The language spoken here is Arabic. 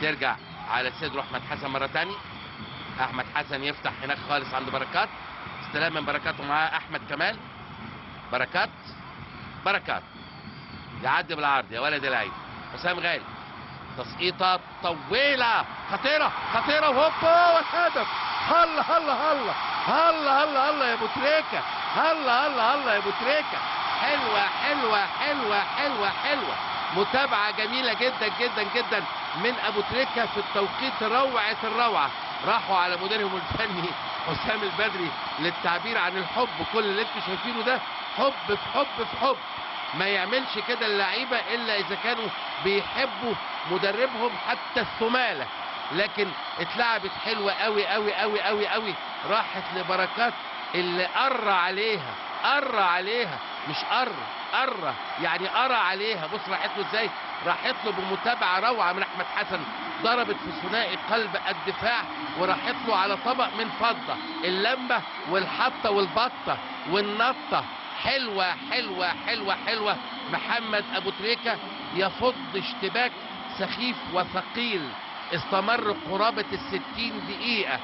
ترجع على صدره احمد حسن مره ثانيه. احمد حسن يفتح هناك خالص عند بركات، استلام من بركات ومعاه احمد كمال. بركات يعدي بالعرض يا ولد العيب. حسام غالي تسقيطه طويله خطيره وهوبا والهدف. هلا هلا هلا هلا هلا هلا يا ابو تريكه، هلا هلا هلا يا ابو تريكه. حلوه متابعه جميله جدا جدا جدا من ابو تريكه في التوقيت روعه الروعه. راحوا على مديرهم الفني حسام البدري للتعبير عن الحب. كل اللي انتم شايفينه ده حب في حب في حب. ما يعملش كده اللعيبه الا اذا كانوا بيحبوا مدربهم حتى الثماله. لكن اتلعبت حلوه قوي قوي قوي قوي قوي. راحت لبركات اللي قر عليها مش قر يعني قرى عليها. بص راحت له ازاي، راحت له بمتابعه روعه من احمد حسن. ضربت في ثنائي قلب الدفاع وراحت له على طبق من فضه. اللمبه والحطه والبطه والنطه حلوه. محمد ابو تريكه يفض اشتباك سخيف وثقيل استمر قرابه ال60 دقيقه.